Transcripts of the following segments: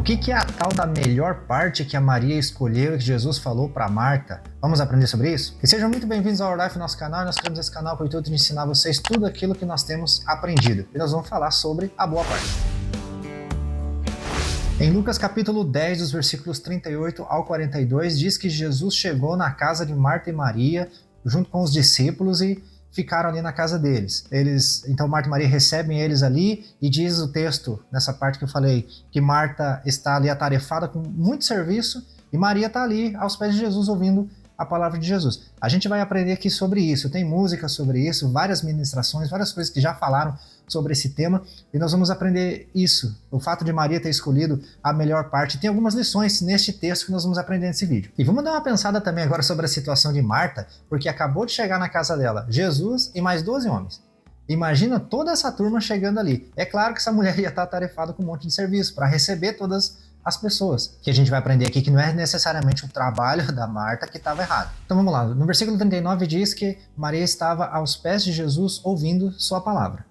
O que é a tal da melhor parte que a Maria escolheu e que Jesus falou para Marta? Vamos aprender sobre isso? E sejam muito bem-vindos ao Our Life, nosso canal. Nós criamos esse canal com o intuito de ensinar vocês tudo aquilo que nós temos aprendido. E nós vamos falar sobre a boa parte. Em Lucas capítulo 10, dos versículos 38 ao 42, diz que Jesus chegou na casa de Marta e Maria, junto com os discípulos, e ficaram ali na casa deles. Então Marta e Maria recebem eles ali, e diz o texto, nessa parte que eu falei, que Marta está ali atarefada com muito serviço, e Maria está ali aos pés de Jesus ouvindo a palavra de Jesus. A gente vai aprender aqui sobre isso, tem música sobre isso, várias ministrações, várias coisas que já falaram sobre esse tema, e nós vamos aprender isso, o fato de Maria ter escolhido a melhor parte. Tem algumas lições neste texto que nós vamos aprender nesse vídeo. E vamos dar uma pensada também agora sobre a situação de Marta, porque acabou de chegar na casa dela Jesus e mais 12 homens. Imagina toda essa turma chegando ali. É claro que essa mulher ia estar atarefada com um monte de serviço para receber todas as pessoas, que a gente vai aprender aqui que não é necessariamente o trabalho da Marta que estava errado. Então vamos lá, no versículo 39 diz que Maria estava aos pés de Jesus ouvindo sua palavra.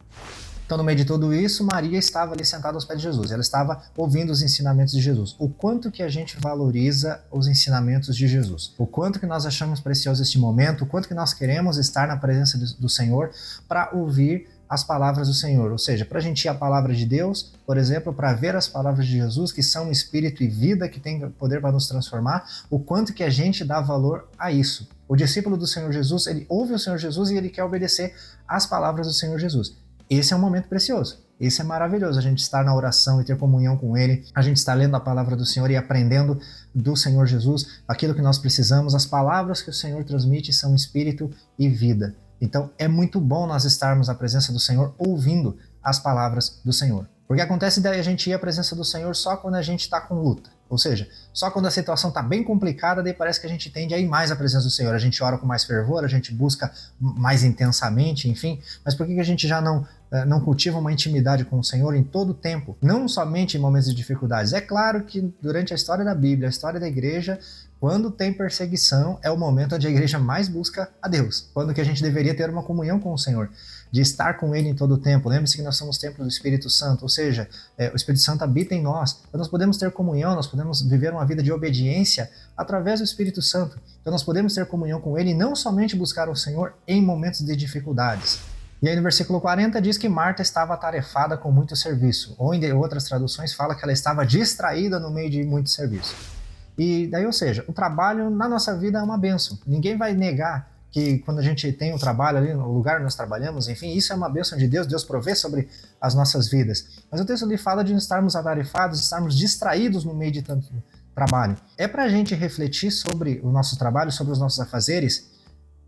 Então, no meio de tudo isso, Maria estava ali sentada aos pés de Jesus. Ela estava ouvindo os ensinamentos de Jesus. O quanto que a gente valoriza os ensinamentos de Jesus. O quanto que nós achamos precioso este momento. O quanto que nós queremos estar na presença do Senhor para ouvir as palavras do Senhor. Ou seja, para a gente ir à palavra de Deus, por exemplo, para ver as palavras de Jesus, que são espírito e vida, que tem poder para nos transformar. O quanto que a gente dá valor a isso. O discípulo do Senhor Jesus, ele ouve o Senhor Jesus e ele quer obedecer às palavras do Senhor Jesus. Esse é um momento precioso, esse é maravilhoso, a gente estar na oração e ter comunhão com Ele, a gente estar lendo a palavra do Senhor e aprendendo do Senhor Jesus aquilo que nós precisamos. As palavras que o Senhor transmite são espírito e vida. Então é muito bom nós estarmos na presença do Senhor ouvindo as palavras do Senhor. Porque acontece daí a gente ir à presença do Senhor só quando a gente está com luta. Ou seja, só quando a situação está bem complicada, daí parece que a gente tende a ir mais à presença do Senhor. A gente ora com mais fervor, a gente busca mais intensamente, enfim. Mas por que a gente já não cultiva uma intimidade com o Senhor em todo o tempo? Não somente em momentos de dificuldades. É claro que durante a história da Bíblia, a história da igreja, quando tem perseguição, é o momento onde a igreja mais busca a Deus. Quando que a gente deveria ter uma comunhão com o Senhor, de estar com Ele em todo o tempo. Lembre-se que nós somos templo do Espírito Santo, ou seja, o Espírito Santo habita em nós. Então nós podemos ter comunhão, nós podemos viver uma vida de obediência através do Espírito Santo. Então nós podemos ter comunhão com Ele e não somente buscar o Senhor em momentos de dificuldades. E aí no versículo 40 diz que Marta estava atarefada com muito serviço, ou em outras traduções fala que ela estava distraída no meio de muito serviço. E daí, ou seja, o trabalho na nossa vida é uma bênção. Ninguém vai negar que quando a gente tem o trabalho ali no lugar onde nós trabalhamos, enfim, isso é uma bênção de Deus, Deus provê sobre as nossas vidas. Mas o texto ali fala de estarmos atarefados, estarmos distraídos no meio de tanto trabalho. É para a gente refletir sobre o nosso trabalho, sobre os nossos afazeres,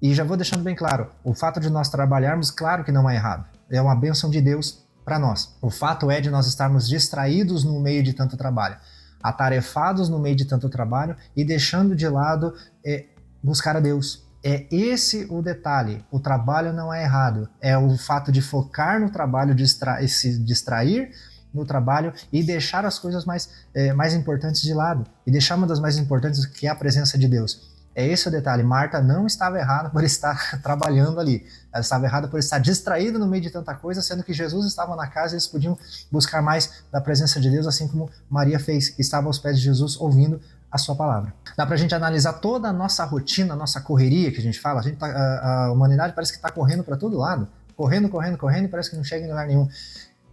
e já vou deixando bem claro, o fato de nós trabalharmos, claro que não é errado, é uma bênção de Deus para nós. O fato é de nós estarmos distraídos no meio de tanto trabalho, atarefados no meio de tanto trabalho e deixando de lado buscar a Deus. É esse o detalhe, o trabalho não é errado, é o fato de focar no trabalho, se distrair no trabalho e deixar as coisas mais importantes de lado, e deixar uma das mais importantes, que é a presença de Deus. É esse o detalhe. Marta não estava errada por estar trabalhando ali, ela estava errada por estar distraída no meio de tanta coisa, sendo que Jesus estava na casa e eles podiam buscar mais da presença de Deus, assim como Maria fez, que estava aos pés de Jesus ouvindo a sua palavra. Dá pra gente analisar toda a nossa rotina, a nossa correria que a gente fala. A humanidade parece que está correndo para todo lado, correndo, e parece que não chega em lugar nenhum.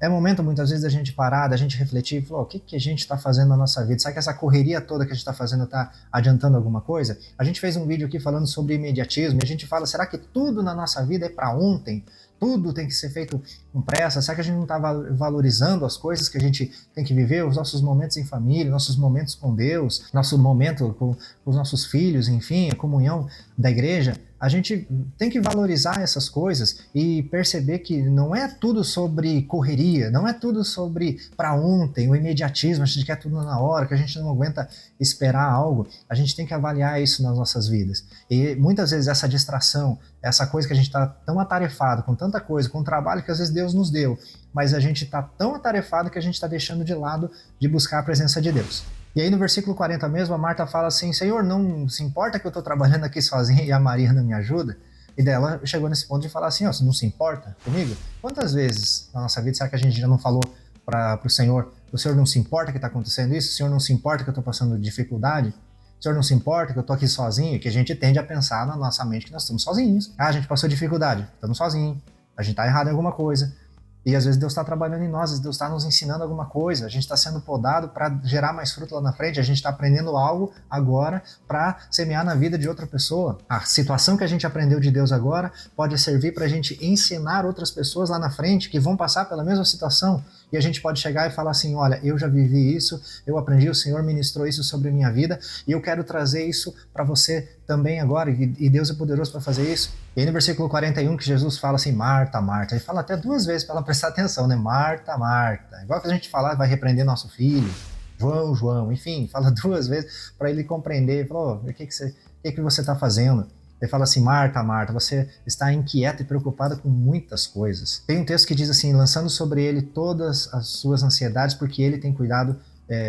É momento, muitas vezes, da gente parar, da gente refletir e falar, o que a gente está fazendo na nossa vida? Será que essa correria toda que a gente está fazendo está adiantando alguma coisa? A gente fez um vídeo aqui falando sobre imediatismo, e a gente fala, será que tudo na nossa vida é para ontem? Tudo tem que ser feito com pressa? Será que a gente não está valorizando as coisas que a gente tem que viver, os nossos momentos em família, nossos momentos com Deus, nosso momento com os nossos filhos, enfim, a comunhão da igreja? A gente tem que valorizar essas coisas e perceber que não é tudo sobre correria, não é tudo sobre para ontem, o imediatismo, a gente quer tudo na hora, que a gente não aguenta esperar algo. A gente tem que avaliar isso nas nossas vidas. E muitas vezes essa distração, essa coisa que a gente está tão atarefado com tanta coisa, com o trabalho que às vezes Deus nos deu, mas a gente está tão atarefado que a gente está deixando de lado de buscar a presença de Deus. E aí no versículo 40 mesmo, a Marta fala assim, Senhor, não se importa que eu estou trabalhando aqui sozinha e a Maria não me ajuda? E daí ela chegou nesse ponto de falar assim, ó, você não se importa comigo? Quantas vezes na nossa vida será que a gente já não falou para o Senhor O Senhor não se importa que está acontecendo isso? O Senhor não se importa que eu estou passando dificuldade? O Senhor não se importa que eu estou aqui sozinho? Que a gente tende a pensar na nossa mente que nós estamos sozinhos. Ah, a gente passou dificuldade, estamos sozinhos. A gente está errado em alguma coisa. E às vezes Deus está trabalhando em nós, às vezes Deus está nos ensinando alguma coisa, a gente está sendo podado para gerar mais fruto lá na frente, a gente está aprendendo algo agora para semear na vida de outra pessoa. A situação que a gente aprendeu de Deus agora pode servir para a gente ensinar outras pessoas lá na frente que vão passar pela mesma situação. E a gente pode chegar e falar assim, olha, eu já vivi isso, eu aprendi, o Senhor ministrou isso sobre a minha vida e eu quero trazer isso para você também agora, e Deus é poderoso para fazer isso. E aí no versículo 41 que Jesus fala assim, Marta, Marta, ele fala até 2 vezes para ela prestar atenção, né? Marta, Marta. Igual que a gente falar, vai repreender nosso filho, João, João, enfim, fala 2 vezes para ele compreender, falou, o que você está fazendo? Ele fala assim, Marta, Marta, você está inquieta e preocupada com muitas coisas. Tem um texto que diz assim, lançando sobre ele todas as suas ansiedades, porque ele tem cuidado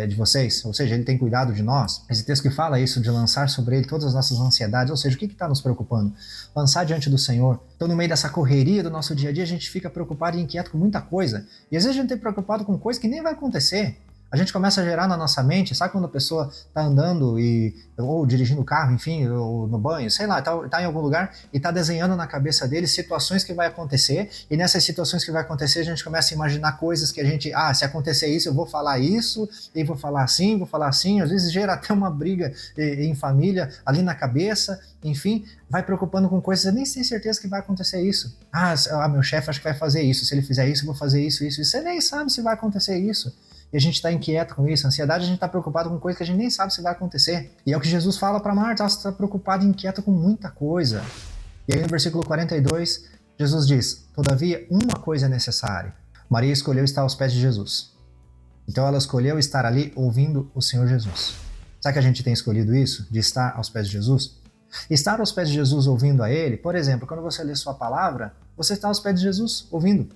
de vocês, ou seja, ele tem cuidado de nós. Esse texto que fala isso, de lançar sobre ele todas as nossas ansiedades, ou seja, o que está nos preocupando? Lançar diante do Senhor. Então, no meio dessa correria do nosso dia a dia, a gente fica preocupado e inquieto com muita coisa. E às vezes a gente está preocupado com coisa que nem vai acontecer. A gente começa a gerar na nossa mente, sabe quando a pessoa está andando ou dirigindo o carro, enfim, ou no banho, sei lá, tá em algum lugar e está desenhando na cabeça dele situações que vai acontecer, e nessas situações que vai acontecer a gente começa a imaginar coisas que a gente, se acontecer isso eu vou falar isso, e vou falar assim, às vezes gera até uma briga em família ali na cabeça, enfim, vai preocupando com coisas, eu nem tenho certeza que vai acontecer isso. Meu chefe acho que vai fazer isso, se ele fizer isso eu vou fazer isso, e você nem sabe se vai acontecer isso. E a gente está inquieto com isso. A ansiedade, a gente está preocupado com coisa que a gente nem sabe se vai acontecer. E é o que Jesus fala para Marta, você está preocupada e inquieta com muita coisa. E aí no versículo 42, Jesus diz, todavia uma coisa é necessária. Maria escolheu estar aos pés de Jesus. Então ela escolheu estar ali ouvindo o Senhor Jesus. Será que a gente tem escolhido isso? De estar aos pés de Jesus? Estar aos pés de Jesus ouvindo a Ele, por exemplo, quando você lê sua palavra, você está aos pés de Jesus ouvindo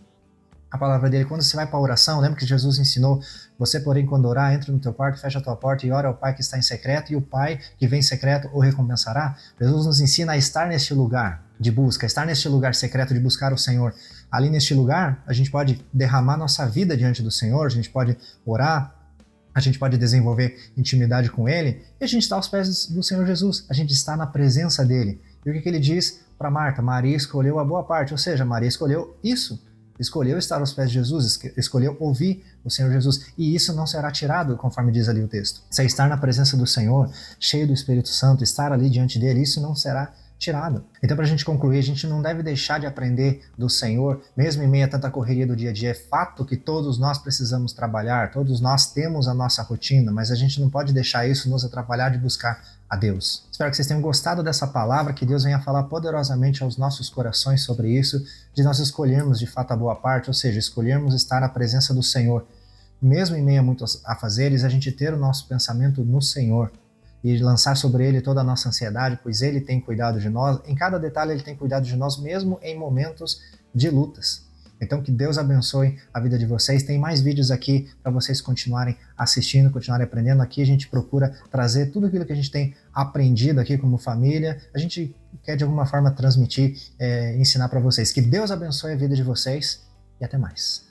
a palavra dele. Quando você vai para a oração, lembra que Jesus ensinou, você porém quando orar, entra no teu quarto, fecha a tua porta e ora ao Pai que está em secreto, e o Pai que vem em secreto o recompensará. Jesus nos ensina a estar neste lugar de busca, estar neste lugar secreto de buscar o Senhor. Ali neste lugar, a gente pode derramar nossa vida diante do Senhor, a gente pode orar, a gente pode desenvolver intimidade com Ele, e a gente está aos pés do Senhor Jesus, a gente está na presença dEle. E o que Ele diz para Marta? Maria escolheu a boa parte, ou seja, Maria escolheu isso, escolheu estar aos pés de Jesus, escolheu ouvir o Senhor Jesus, e isso não será tirado, conforme diz ali o texto. Se é estar na presença do Senhor, cheio do Espírito Santo, estar ali diante dele, isso não será tirado. Então, para a gente concluir, a gente não deve deixar de aprender do Senhor, mesmo em meio a tanta correria do dia a dia. É fato que todos nós precisamos trabalhar, todos nós temos a nossa rotina, mas a gente não pode deixar isso nos atrapalhar de buscar a Deus. Espero que vocês tenham gostado dessa palavra, que Deus venha falar poderosamente aos nossos corações sobre isso, de nós escolhermos de fato a boa parte, ou seja, escolhermos estar na presença do Senhor. Mesmo em meio a muitos afazeres, a gente ter o nosso pensamento no Senhor e lançar sobre Ele toda a nossa ansiedade, pois Ele tem cuidado de nós, em cada detalhe Ele tem cuidado de nós, mesmo em momentos de lutas. Então que Deus abençoe a vida de vocês. Tem mais vídeos aqui para vocês continuarem assistindo, continuarem aprendendo. Aqui a gente procura trazer tudo aquilo que a gente tem aprendido aqui como família. A gente quer de alguma forma transmitir, ensinar para vocês. Que Deus abençoe a vida de vocês e até mais.